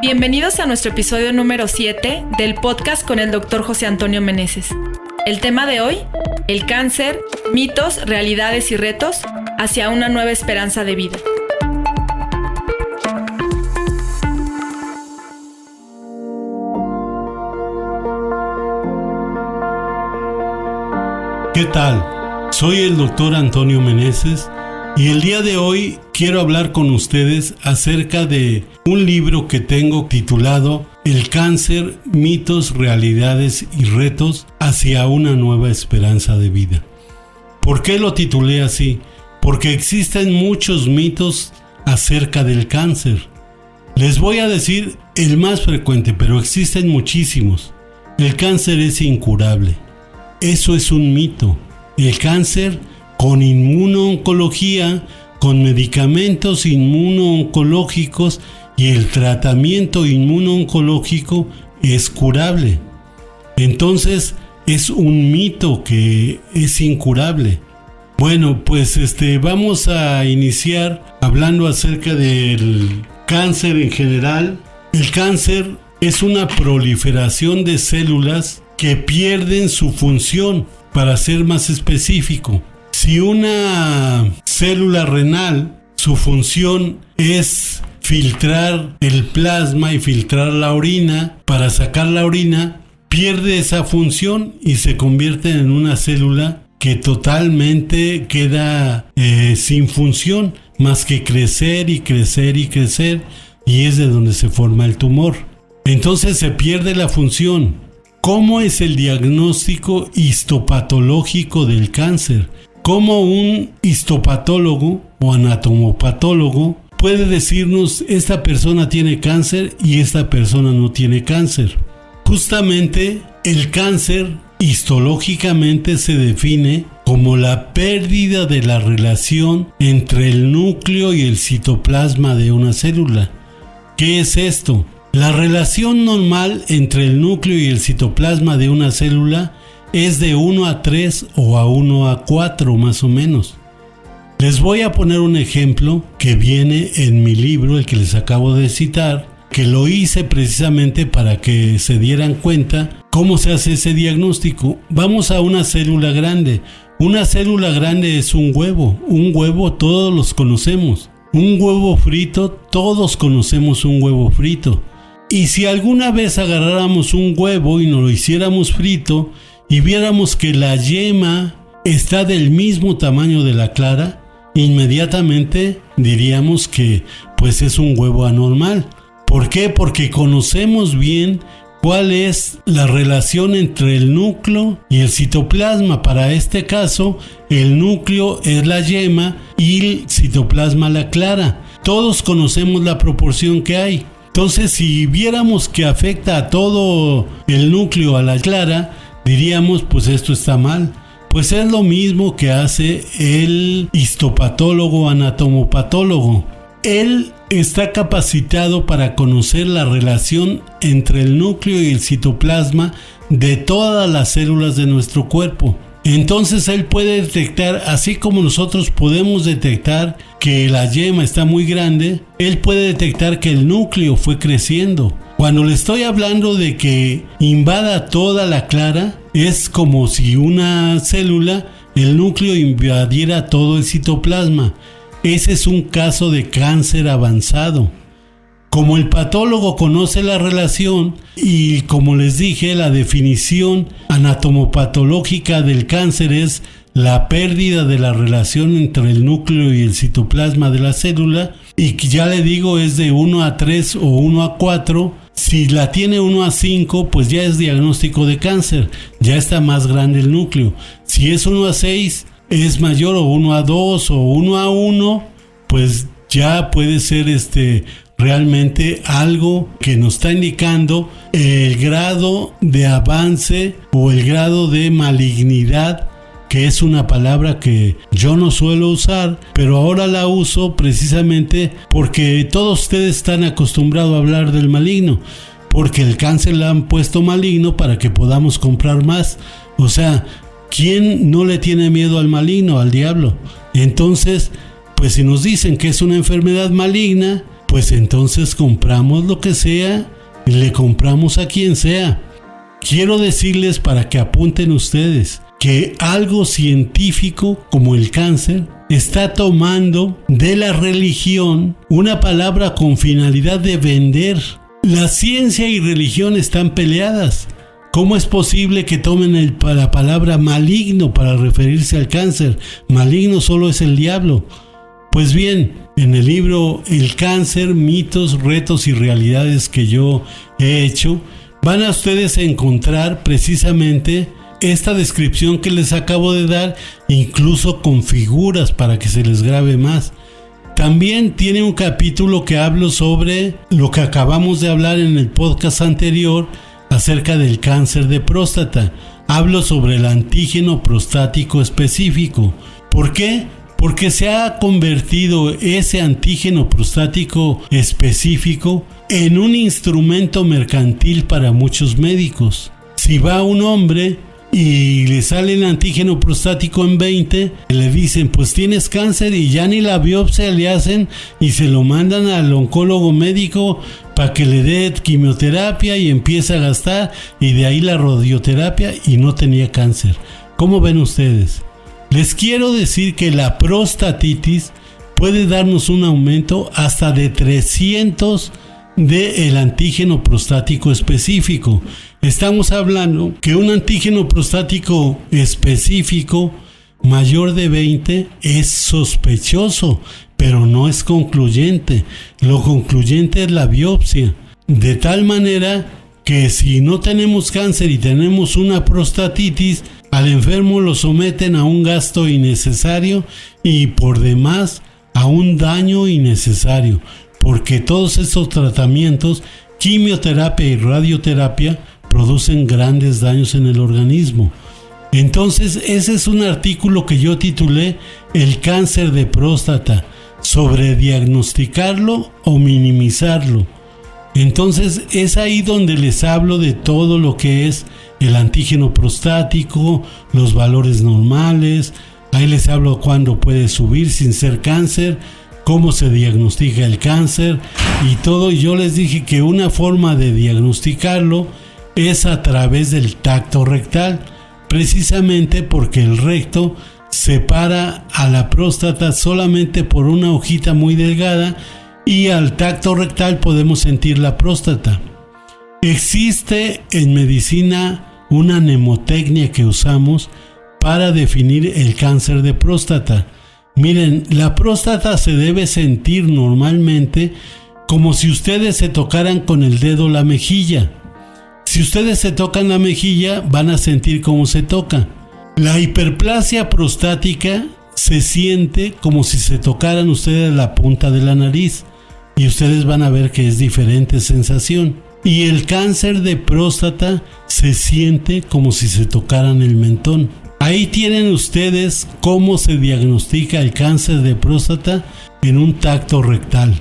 Bienvenidos a nuestro episodio número 7 del podcast con el Dr. José Antonio Meneses. El tema de hoy, el cáncer, mitos, realidades y retos hacia una nueva esperanza de vida. ¿Qué tal? Soy el Dr. Antonio Meneses y el día de hoy quiero hablar con ustedes acerca de un libro que tengo titulado El cáncer, mitos, realidades y retos hacia una nueva esperanza de vida. ¿Por qué lo titulé así? Porque existen muchos mitos acerca del cáncer. Les voy a decir el más frecuente, pero existen muchísimos. El cáncer es incurable. Eso es un mito. El cáncer con inmunooncología, con medicamentos inmunooncológicos y el tratamiento inmunooncológico es curable. Entonces es un mito que es incurable. Bueno, pues vamos a iniciar hablando acerca del cáncer en general. El cáncer es una proliferación de células que pierden su función. Para ser más específico, si una célula renal, su función es filtrar el plasma y filtrar la orina, para sacar la orina, pierde esa función y se convierte en una célula que totalmente queda sin función, más que crecer y crecer y crecer, y es de donde se forma el tumor. Entonces se pierde la función. ¿Cómo es el diagnóstico histopatológico del cáncer? ¿Cómo un histopatólogo o anatomopatólogo puede decirnos esta persona tiene cáncer y esta persona no tiene cáncer? Justamente el cáncer histológicamente se define como la pérdida de la relación entre el núcleo y el citoplasma de una célula. ¿Qué es esto? La relación normal entre el núcleo y el citoplasma de una célula es de 1:3 o a 1:4 más o menos. Les voy a poner un ejemplo que viene en mi libro, el que les acabo de citar, que lo hice precisamente para que se dieran cuenta cómo se hace ese diagnóstico. Vamos a una célula grande. Una célula grande es un huevo. Un huevo todos los conocemos. Un huevo frito, todos conocemos un huevo frito. Y si alguna vez agarráramos un huevo y nos lo hiciéramos frito y viéramos que la yema está del mismo tamaño de la clara, inmediatamente diríamos que pues es un huevo anormal. ¿Por qué? Porque conocemos bien cuál es la relación entre el núcleo y el citoplasma. Para este caso, el núcleo es la yema y el citoplasma la clara. Todos conocemos la proporción que hay. Entonces, si viéramos que afecta a todo el núcleo, a la clara, diríamos, pues esto está mal. Pues es lo mismo que hace el histopatólogo anatomopatólogo. Él está capacitado para conocer la relación entre el núcleo y el citoplasma de todas las células de nuestro cuerpo. Entonces él puede detectar, así como nosotros podemos detectar que la yema está muy grande, él puede detectar que el núcleo fue creciendo. Cuando le estoy hablando de que invada toda la clara, es como si una célula, el núcleo invadiera todo el citoplasma. Ese es un caso de cáncer avanzado. Como el patólogo conoce la relación y como les dije, la definición anatomopatológica del cáncer es la pérdida de la relación entre el núcleo y el citoplasma de la célula, y que ya le digo es de 1:3 o 1:4. Si la tiene 1:5, pues ya es diagnóstico de cáncer, ya está más grande el núcleo. Si es 1:6, es mayor, o 1:2 o 1:1, pues ya puede ser realmente algo que nos está indicando el grado de avance o el grado de malignidad, que es una palabra que yo no suelo usar, pero ahora la uso precisamente porque todos ustedes están acostumbrados a hablar del maligno, porque el cáncer le han puesto maligno para que podamos comprar más. O sea, ¿quién no le tiene miedo al maligno, al diablo? Entonces, pues si nos dicen que es una enfermedad maligna, pues entonces compramos lo que sea y le compramos a quien sea. Quiero decirles, para que apunten ustedes, que algo científico como el cáncer está tomando de la religión una palabra con finalidad de vender. La ciencia y religión están peleadas. ¿Cómo es posible que tomen la palabra maligno para referirse al cáncer? Maligno solo es el diablo. Pues bien, en el libro El cáncer, mitos, retos y realidades que yo he hecho, van a ustedes a encontrar precisamente esta descripción que les acabo de dar, incluso con figuras para que se les grabe más. También tiene un capítulo que hablo sobre lo que acabamos de hablar en el podcast anterior acerca del cáncer de próstata. Hablo sobre el antígeno prostático específico. ¿Por qué? Porque se ha convertido ese antígeno prostático específico en un instrumento mercantil para muchos médicos. Si va un hombre y le sale el antígeno prostático en 20, le dicen, pues tienes cáncer, y ya ni la biopsia le hacen y se lo mandan al oncólogo médico para que le dé quimioterapia y empieza a gastar, y de ahí la radioterapia, y no tenía cáncer. ¿Cómo ven ustedes? Les quiero decir que la prostatitis puede darnos un aumento hasta de 300 del antígeno prostático específico. Estamos hablando que un antígeno prostático específico mayor de 20 es sospechoso, pero no es concluyente. Lo concluyente es la biopsia. De tal manera que si no tenemos cáncer y tenemos una prostatitis, al enfermo lo someten a un gasto innecesario y por demás a un daño innecesario, porque todos estos tratamientos, quimioterapia y radioterapia, producen grandes daños en el organismo. Entonces, ese es un artículo que yo titulé El cáncer de próstata, sobre diagnosticarlo o minimizarlo. Entonces, es ahí donde les hablo de todo lo que es el antígeno prostático, los valores normales. Ahí les hablo cuándo puede subir sin ser cáncer, cómo se diagnostica el cáncer y todo. Yo les dije que una forma de diagnosticarlo es a través del tacto rectal, precisamente porque el recto separa a la próstata solamente por una hojita muy delgada, y al tacto rectal podemos sentir la próstata. Existe en medicina una mnemotecnia que usamos para definir el cáncer de próstata. Miren, la próstata se debe sentir normalmente como si ustedes se tocaran con el dedo la mejilla. Si ustedes se tocan la mejilla, van a sentir cómo se toca. La hiperplasia prostática se siente como si se tocaran ustedes la punta de la nariz, y ustedes van a ver que es diferente sensación. Y el cáncer de próstata se siente como si se tocaran el mentón. Ahí tienen ustedes cómo se diagnostica el cáncer de próstata en un tacto rectal.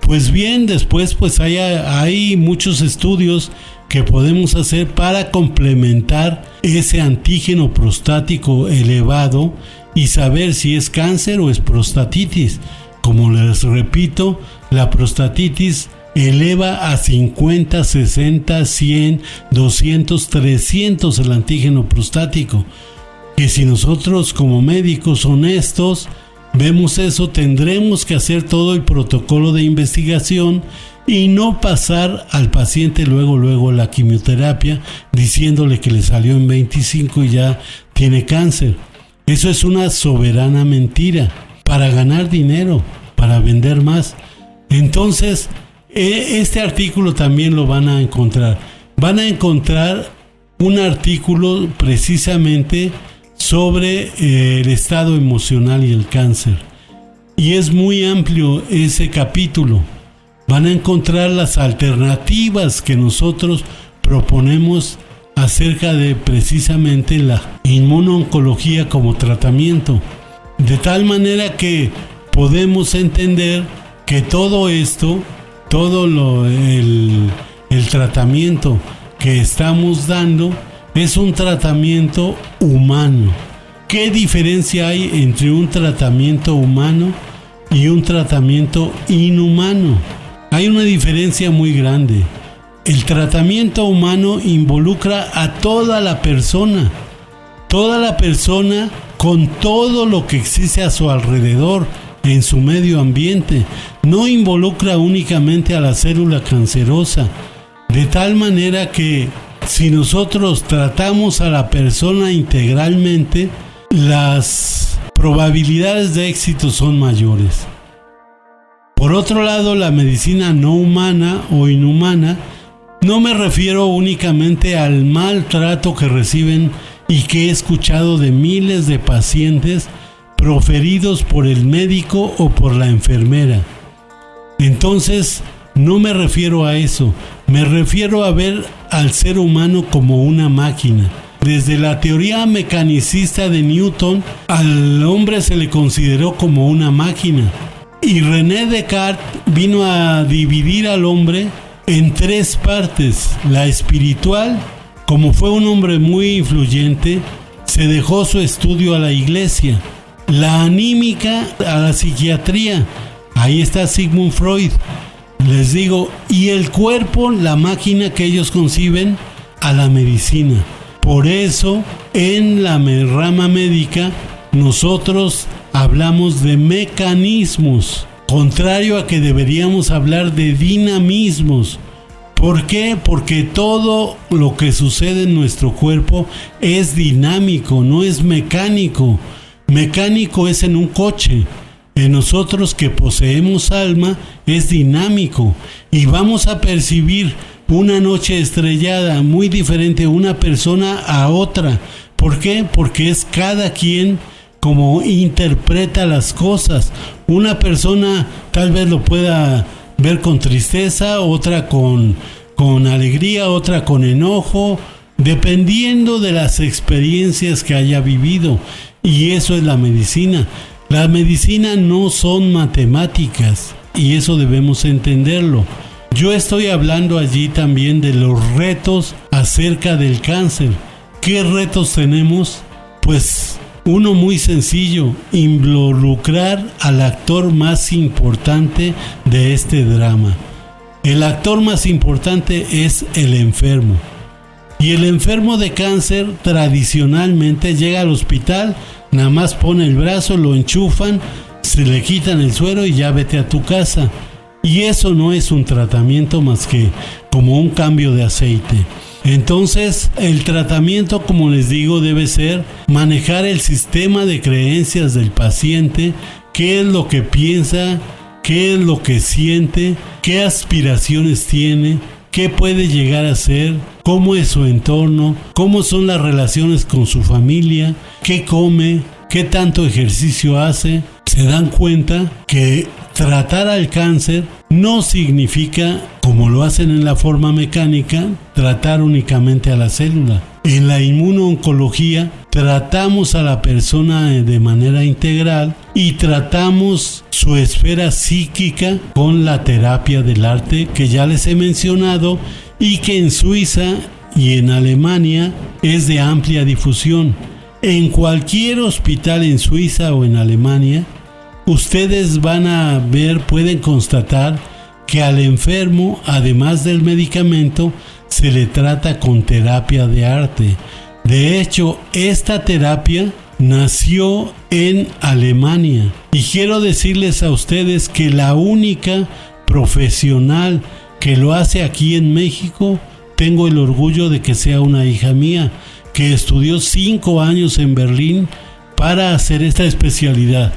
Pues bien, después hay muchos estudios que podemos hacer para complementar ese antígeno prostático elevado y saber si es cáncer o es prostatitis. Como les repito, la prostatitis eleva a 50, 60, 100, 200, 300 el antígeno prostático. Que si nosotros como médicos honestos vemos eso, tendremos que hacer todo el protocolo de investigación y no pasar al paciente luego la quimioterapia diciéndole que le salió en 25 y ya tiene cáncer. Eso es una soberana mentira para ganar dinero, para vender más. Entonces, este artículo también lo van a encontrar. Van a encontrar un artículo precisamente sobre el estado emocional y el cáncer. Y es muy amplio ese capítulo. Van a encontrar las alternativas que nosotros proponemos acerca de precisamente la inmunooncología como tratamiento. De tal manera que podemos entender que todo esto, el tratamiento que estamos dando es un tratamiento humano. ¿Qué diferencia hay entre un tratamiento humano y un tratamiento inhumano. Hay una diferencia muy grande. El tratamiento humano involucra a toda la persona con todo lo que existe a su alrededor, en su medio ambiente. No involucra únicamente a la célula cancerosa, de tal manera que si nosotros tratamos a la persona integralmente, las probabilidades de éxito son mayores. Por otro lado, la medicina no humana o inhumana, no me refiero únicamente al maltrato que reciben y que he escuchado de miles de pacientes proferidos por el médico o por la enfermera. Entonces, no me refiero a eso, me refiero a ver al ser humano como una máquina. Desde la teoría mecanicista de Newton, al hombre se le consideró como una máquina. Y René Descartes vino a dividir al hombre en tres partes. La espiritual, como fue un hombre muy influyente, se dejó su estudio a la iglesia. La anímica, a la psiquiatría. Ahí está Sigmund Freud. Les digo, y el cuerpo, la máquina que ellos conciben, a la medicina. Por eso, en la rama médica, nosotros hablamos de mecanismos, contrario a que deberíamos hablar de dinamismos. ¿Por qué? Porque todo lo que sucede en nuestro cuerpo es dinámico, no es mecánico. Mecánico es en un coche. En nosotros que poseemos alma es dinámico y vamos a percibir una noche estrellada muy diferente una persona a otra. ¿Por qué? Porque es cada quien como interpreta las cosas. Una persona tal vez lo pueda ver con tristeza, otra con alegría, otra con enojo, dependiendo de las experiencias que haya vivido. Y eso es la medicina. La medicina no son matemáticas y eso debemos entenderlo. Yo estoy hablando allí también de los retos acerca del cáncer. ¿Qué retos tenemos? Pues uno muy sencillo, involucrar al actor más importante de este drama. El actor más importante es el enfermo. Y el enfermo de cáncer tradicionalmente llega al hospital, nada más pone el brazo, lo enchufan, se le quitan el suero y ya vete a tu casa. Y eso no es un tratamiento más que como un cambio de aceite. Entonces, el tratamiento, como les digo, debe ser manejar el sistema de creencias del paciente, qué es lo que piensa, qué es lo que siente, qué aspiraciones tiene, qué puede llegar a ser, cómo es su entorno, cómo son las relaciones con su familia, qué come, qué tanto ejercicio hace. Se dan cuenta que tratar al cáncer no significa, como lo hacen en la forma mecánica, tratar únicamente a la célula. En la inmunooncología tratamos a la persona de manera integral y tratamos su esfera psíquica con la terapia del arte que ya les he mencionado y que en Suiza y en Alemania es de amplia difusión. En cualquier hospital en Suiza o en Alemania, ustedes van a ver, pueden constatar que al enfermo, además del medicamento, se le trata con terapia de arte. De hecho, esta terapia nació en Alemania. Y quiero decirles a ustedes que la única profesional que lo hace aquí en México, tengo el orgullo de que sea una hija mía, que estudió 5 años en Berlín para hacer esta especialidad.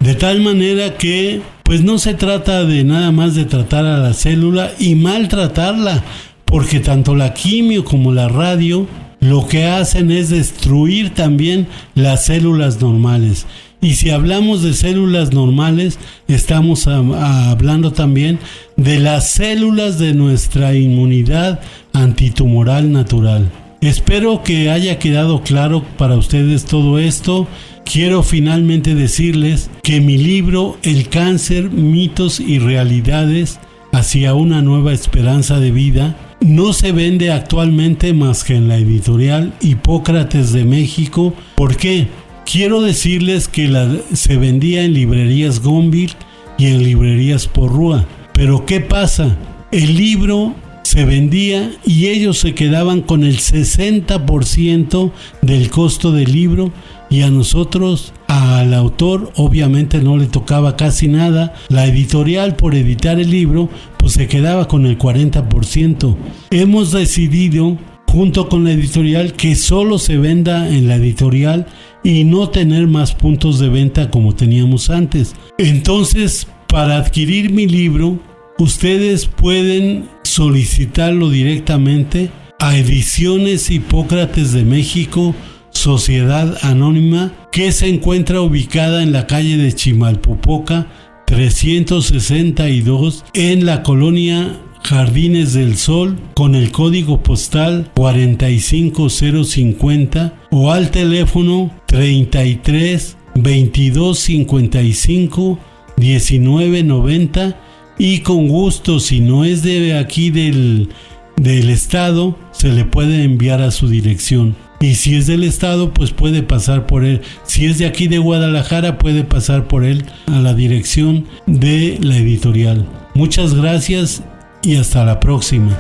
De tal manera que pues no se trata de nada más de tratar a la célula y maltratarla, porque tanto la quimio como la radio lo que hacen es destruir también las células normales. Y si hablamos de células normales, estamos hablando también de las células de nuestra inmunidad antitumoral natural. Espero que haya quedado claro para ustedes todo esto. Quiero finalmente decirles que mi libro El cáncer, mitos y realidades hacia una nueva esperanza de vida no se vende actualmente más que en la editorial Hipócrates de México. ¿Por qué? Quiero decirles que se vendía en librerías Gonville y en librerías Porrúa. Pero ¿qué pasa? El libro se vendía y ellos se quedaban con el 60% del costo del libro, y a nosotros, al autor, obviamente no le tocaba casi nada. La editorial, por editar el libro, pues se quedaba con el 40%. Hemos decidido, junto con la editorial, que solo se venda en la editorial y no tener más puntos de venta como teníamos antes. Entonces, para adquirir mi libro, ustedes pueden solicitarlo directamente a Ediciones Hipócrates de México, Sociedad Anónima, que se encuentra ubicada en la calle de Chimalpopoca 362 en la colonia Jardines del Sol, con el código postal 45050, o al teléfono 33 22 55 19 90, y con gusto, si no es de aquí del estado, se le puede enviar a su dirección. Y si es del estado, pues puede pasar por él. Si es de aquí de Guadalajara, puede pasar por él a la dirección de la editorial. Muchas gracias y hasta la próxima.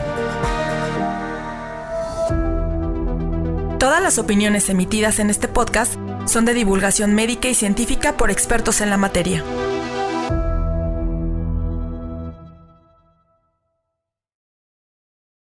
Todas las opiniones emitidas en este podcast son de divulgación médica y científica por expertos en la materia.